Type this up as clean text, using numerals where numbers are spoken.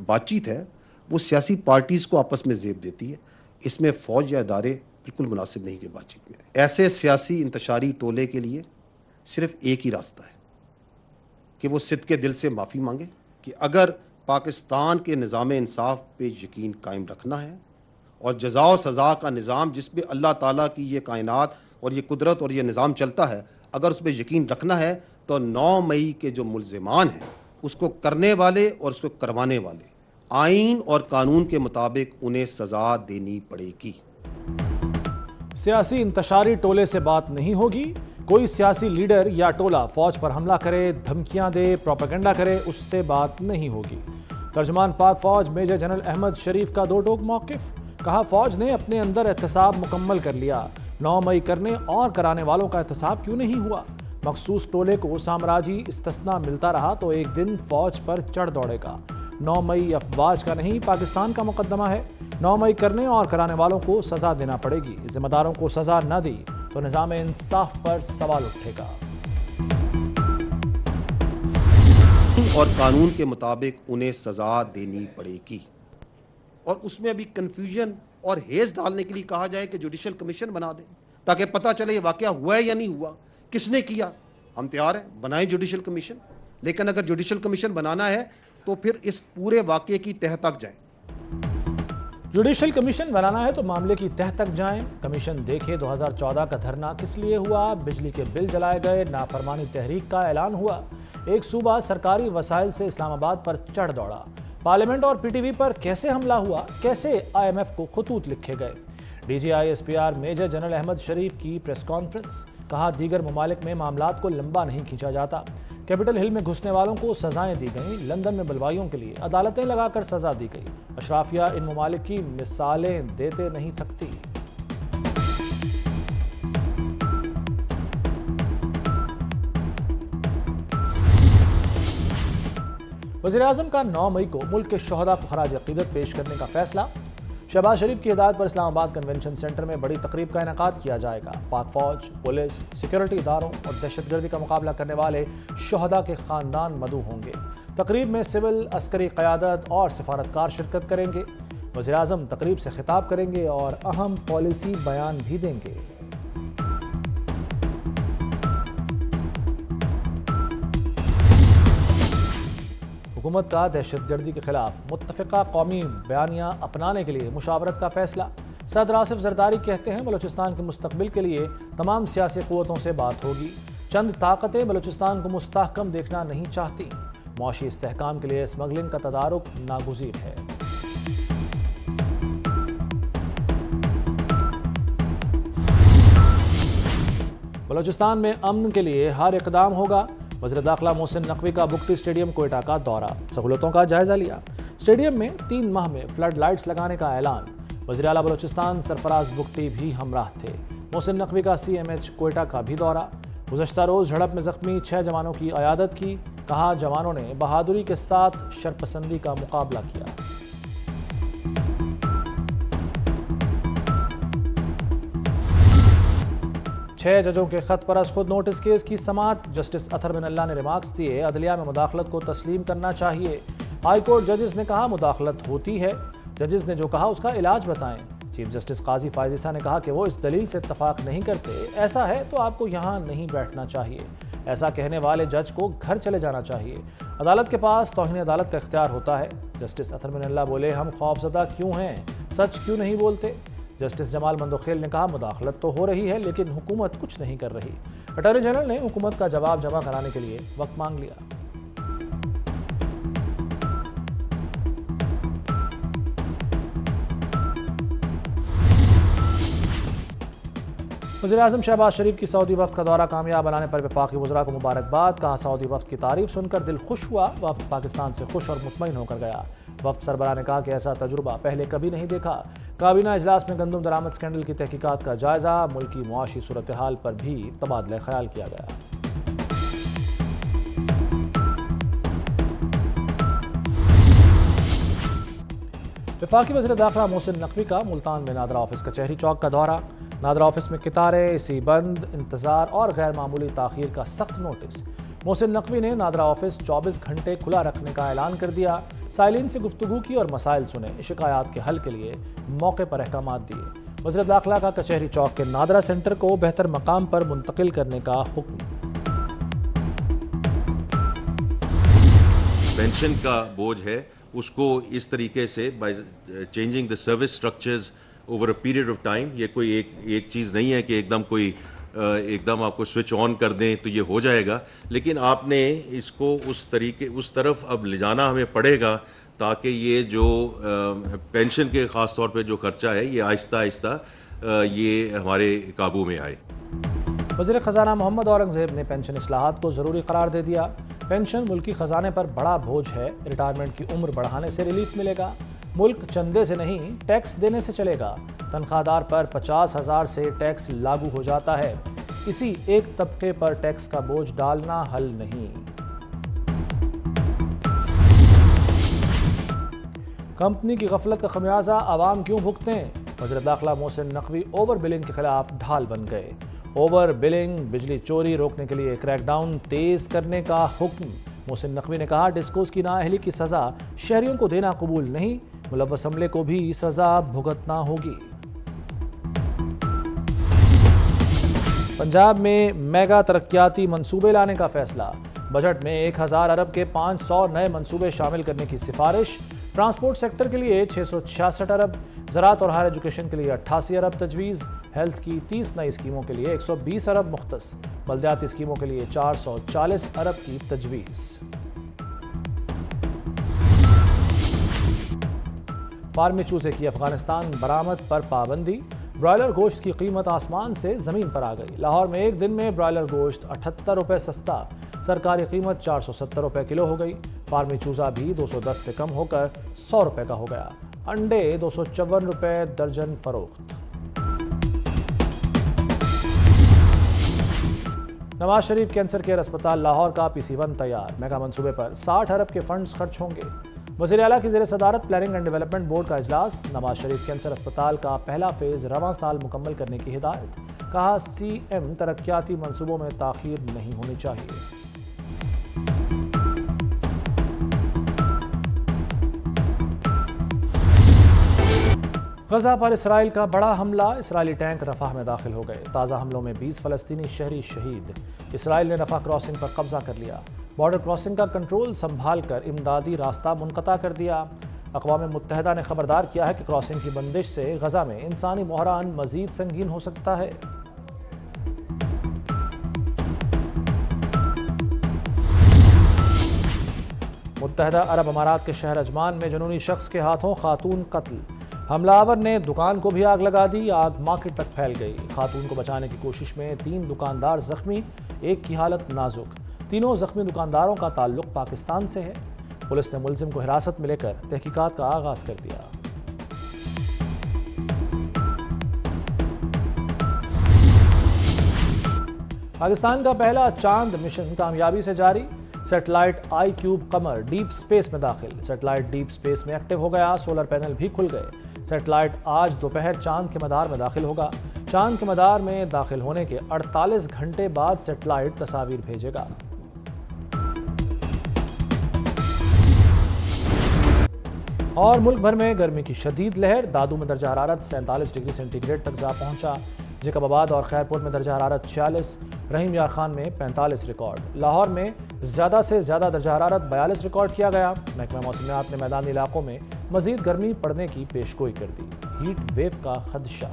بات چیت ہے وہ سیاسی پارٹیز کو آپس میں زیب دیتی ہے. اس میں فوج یا ادارے بالکل مناسب نہیں کہ بات چیت میں. ایسے سیاسی انتشاری ٹولے کے لیے صرف ایک ہی راستہ ہے کہ وہ صدق کے دل سے معافی مانگے کہ اگر پاکستان کے نظام انصاف پہ یقین قائم رکھنا ہے اور جزا و سزا کا نظام جس پہ اللہ تعالیٰ کی یہ کائنات اور یہ قدرت اور یہ نظام چلتا ہے، اگر اس پہ یقین رکھنا ہے تو 9 مئی کے جو ملزمان ہیں اس کو کرنے والے اور اس کو کروانے والے آئین اور قانون کے مطابق انہیں سزا دینی پڑے گی. سیاسی انتشاری ٹولے سے بات نہیں ہوگی. کوئی سیاسی لیڈر یا ٹولہ فوج پر حملہ کرے، دھمکیاں دے، پروپیگنڈا کرے، اس سے بات نہیں ہوگی. ترجمان پاک فوج میجر جنرل احمد شریف کا 2 ٹوک موقف. کہا فوج نے اپنے اندر احتساب مکمل کر لیا. 9 مئی کرنے اور کرانے والوں کا احتساب کیوں نہیں ہوا؟ مخصوص ٹولے کو سامراجی استثناء ملتا رہا تو ایک دن فوج پر چڑھ دوڑے گا. 9 مئی افواج کا نہیں، پاکستان کا مقدمہ ہے. 9 مئی کرنے اور کرانے والوں کو سزا دینا پڑے گی. ذمہ داروں کو سزا نہ دی تو نظام انصاف پر سوال اٹھے گا. اور قانون کے مطابق انہیں سزا دینی پڑے گی. اور اس میں ابھی کنفیوژن اور ہیز ڈالنے کے لیے کہا جائے کہ جوڈیشل کمیشن بنا دیں تاکہ پتہ چلے یہ واقعہ ہوا ہے یا نہیں ہوا، کس نے کیا. ہم تیار ہیں، بنائیں جوڈیشل کمیشن، لیکن اگر جوڈیشل کمیشن بنانا ہے تو پھر اس پورے واقعے کی تہہ تک جائیں. جوڈیشل کمیشن بنانا ہے تو معاملے کی تہہ تک جائیں. کمیشن دیکھے 2014 کا دھرنا کس لیے ہوا، بجلی کے بل جلائے گئے، نافرمانی تحریک کا اعلان ہوا، ایک صوبہ سرکاری وسائل سے اسلام آباد پر چڑھ دوڑا، پارلیمنٹ اور پی ٹی وی پر کیسے حملہ ہوا، کیسے IMF کو خطوط لکھے گئے. DGI SPR major general Ahmed Sharif کی پریس کانفرنس. کہا دیگر ممالک میں معاملات کو لمبا نہیں کھینچا جاتا. کیپٹل ہل میں گھسنے والوں کو سزائیں دی گئیں، لندن میں بلوائیوں کے لیے عدالتیں لگا کر سزا دی گئی. اشرافیہ ان ممالک کی مثالیں دیتے نہیں تھکتی. وزیراعظم کا 9 مئی کو ملک کے شہداء کو خراج عقیدت پیش کرنے کا فیصلہ. شہباز شریف کی ہدایت پر اسلام آباد کنونشن سینٹر میں بڑی تقریب کا انعقاد کیا جائے گا. پاک فوج، پولیس، سیکورٹی اداروں اور دہشت گردی کا مقابلہ کرنے والے شہداء کے خاندان مدعو ہوں گے. تقریب میں سول عسکری قیادت اور سفارتکار شرکت کریں گے. وزیراعظم تقریب سے خطاب کریں گے اور اہم پالیسی بیان بھی دیں گے. حکومت کا دہشت گردی کے خلاف متفقہ قومی بیانیہ اپنانے کے لیے مشاورت کا فیصلہ. صدر آصف زرداری کہتے ہیں بلوچستان کے مستقبل کے لیے تمام سیاسی قوتوں سے بات ہوگی. چند طاقتیں بلوچستان کو مستحکم دیکھنا نہیں چاہتی. معاشی استحکام کے لیے اسمگلنگ کا تدارک ناگزیر ہے. بلوچستان میں امن کے لیے ہر اقدام ہوگا. وزیر داخلہ محسن نقوی کا بگٹی اسٹیڈیم کوئٹہ کا دورہ. سہولتوں کا جائزہ لیا. اسٹیڈیم میں 3 ماہ میں فلڈ لائٹس لگانے کا اعلان. وزیر اعلیٰ بلوچستان سرفراز بگٹی بھی ہمراہ تھے. محسن نقوی کا CMH کوئٹہ کا بھی دورہ. گزشتہ روز جھڑپ میں زخمی 6 جوانوں کی عیادت کی. کہا جوانوں نے بہادری کے ساتھ شرپسندی کا مقابلہ کیا. چھ ججوں کے خط پر از خود نوٹس کیس کی سماعت. جسٹس اطہر بن اللہ نے ریمارکس دیے عدلیہ میں مداخلت کو تسلیم کرنا چاہیے. ہائی کورٹ ججز نے کہا مداخلت ہوتی ہے، ججز نے جو کہا اس کا علاج بتائیں. چیف جسٹس قاضی فائز عیسیٰ نے کہا کہ وہ اس دلیل سے اتفاق نہیں کرتے، ایسا ہے تو آپ کو یہاں نہیں بیٹھنا چاہیے. ایسا کہنے والے جج کو گھر چلے جانا چاہیے. عدالت کے پاس توہین عدالت کا اختیار ہوتا ہے. جسٹس اطہر بن اللہ بولے ہم خوفزدہ کیوں ہیں، سچ کیوں نہیں بولتے. جسٹس جمال مندوخیل نے کہا مداخلت تو ہو رہی ہے لیکن حکومت کچھ نہیں کر رہی. اٹارنی جنرل نے حکومت کا جواب جمع کرانے کے لیے وقت مانگ لیا. وزیراعظم شہباز شریف کی سعودی وفد کا دورہ کامیاب بنانے پر وفاقی وزراء کو مبارکباد. کہا سعودی وفد کی تعریف سن کر دل خوش ہوا. وفد پاکستان سے خوش اور مطمئن ہو کر گیا. وفد سربراہ نے کہا کہ ایسا تجربہ پہلے کبھی نہیں دیکھا. کابینہ اجلاس میں گندم درآمد اسکینڈل کی تحقیقات کا جائزہ. ملکی معاشی صورتحال پر بھی تبادلہ خیال کیا گیا. وفاقی وزیر داخلہ محسن نقوی کا ملتان میں نادرا آفس کچہری چوک کا دورہ. نادرا آفس میں قطاریں، اسی بند، انتظار اور غیر معمولی تاخیر کا سخت نوٹس. محسن نقوی نے نادرا آفس 24 گھنٹے کھلا رکھنے کا اعلان کر دیا. سائلین سے گفتگو کی اور مسائل سنے، شکایات کے حل کے لیے موقع پر احکامات دیے۔ وزیر داخلہ کا کچہری چوک کے نادرہ سینٹر کو بہتر مقام پر منتقل کرنے کا حکم۔ پینشن کا بوجھ ہے اس کو اس طریقے سے by changing the service structures over a period of time, یہ کوئی ایک چیز نہیں ہے کہ ایک دم آپ کو سوئچ آن کر دیں تو یہ ہو جائے گا، لیکن آپ نے اس کو اس طرف اب لے جانا ہمیں پڑے گا تاکہ یہ جو پینشن کے خاص طور پہ جو خرچہ ہے یہ آہستہ آہستہ یہ ہمارے قابو میں آئے۔ وزیر خزانہ محمد اورنگزیب نے پینشن اصلاحات کو ضروری قرار دے دیا۔ پینشن ملکی خزانے پر بڑا بوجھ ہے، ریٹائرمنٹ کی عمر بڑھانے سے ریلیف ملے گا، ملک چندے سے نہیں ٹیکس دینے سے چلے گا، تنخواہ دار پر 50,000 سے ٹیکس لاگو ہو جاتا ہے، کسی ایک طبقے پر ٹیکس کا بوجھ ڈالنا حل نہیں۔ کمپنی کی غفلت کا خمیازہ عوام کیوں بھگتیں؟ وزیر داخلہ محسن نقوی اوور بلنگ کے خلاف ڈھال بن گئے۔ اوور بلنگ، بجلی چوری روکنے کے لیے کریک ڈاؤن تیز کرنے کا حکم۔ محسن نقوی نے کہا ڈسکوز کی نااہلی کی سزا شہریوں کو دینا قبول نہیں، ملوث عملے کو بھی سزا بھگتنا ہوگی۔ پنجاب میں میگا ترقیاتی منصوبے لانے کا فیصلہ، بجٹ میں 1000 ارب کے 500 نئے منصوبے شامل کرنے کی سفارش۔ ٹرانسپورٹ سیکٹر کے لیے 666 ارب، زراعت اور ہائر ایجوکیشن کے لیے 88 ارب تجویز، ہیلتھ کی 30 نئی اسکیموں کے لیے 120 ارب مختص، بلدیاتی اسکیموں کے لیے 440 ارب کی تجویز۔ فارمی چوزے کی افغانستان برآمد پر پابندی، برائلر گوشت کی قیمت آسمان سے زمین پر آ گئی۔ لاہور میں ایک دن میں برائلر گوشت 78 روپے سستا، سرکاری قیمت 470 روپے کلو ہو گئی۔ فارمی چوزہ بھی 210 سے کم ہو کر 100 روپے کا ہو گیا۔ انڈے 254 روپے درجن فروخت۔ نواز شریف کینسر کیئر اسپتال لاہور کا PC1 تیار، میگا منصوبے پر 60 ارب کے فنڈز خرچ ہوں گے۔ وزیر اعلیٰ کی زیر صدارت پلاننگ اینڈ ڈیولپمنٹ بورڈ کا اجلاس، نواز شریف کینسر اسپتال کا پہلا فیز رواں سال مکمل کرنے کی ہدایت، کہا CM ترقیاتی منصوبوں میں تاخیر نہیں ہونی چاہیے۔ غزہ پر اسرائیل کا بڑا حملہ، اسرائیلی ٹینک رفح میں داخل ہو گئے، تازہ حملوں میں 20 فلسطینی شہری شہید، اسرائیل نے رفح کراسنگ پر قبضہ کر لیا، بارڈر کراسنگ کا کنٹرول سنبھال کر امدادی راستہ منقطع کر دیا۔ اقوام متحدہ نے خبردار کیا ہے کہ کراسنگ کی بندش سے غزہ میں انسانی بحران مزید سنگین ہو سکتا ہے۔ متحدہ عرب امارات کے شہر عجمان میں جنونی شخص کے ہاتھوں خاتون قتل، حملہ آور نے دکان کو بھی آگ لگا دی، آگ مارکیٹ تک پھیل گئی۔ خاتون کو بچانے کی کوشش میں 3 دکاندار زخمی، ایک کی حالت نازک، تینوں زخمی دکانداروں کا تعلق پاکستان سے ہے۔ پولیس نے ملزم کو حراست میں لے کر تحقیقات کا آغاز کر دیا۔ پاکستان کا پہلا چاند مشن کامیابی سے جاری، satellite iCube Qamar deep space میں داخل، سیٹلائٹ ڈیپ سپیس میں ایکٹیو ہو گیا، سولر پینل بھی کھل گئے۔ سیٹلائٹ آج دوپہر چاند کے مدار میں داخل ہوگا۔ چاند کے مدار میں داخل ہونے کے 48 گھنٹے بعد سیٹلائٹ تصاویر بھیجے گا۔ اور ملک بھر میں گرمی کی شدید لہر، دادو میں درجہ حرارت 47 ڈگری سینٹی گریڈ تک جا پہنچا، جیکب آباد اور خیرپور میں درجہ حرارت 46، رحیم یار خان میں 45 ریکارڈ، لاہور میں زیادہ سے زیادہ درجہ حرارت 42 ریکارڈ کیا گیا۔ محکمہ موسمیات نے میدانی علاقوں میں مزید گرمی پڑنے کی پیشگوئی کر دی، ہیٹ ویو کا خدشہ۔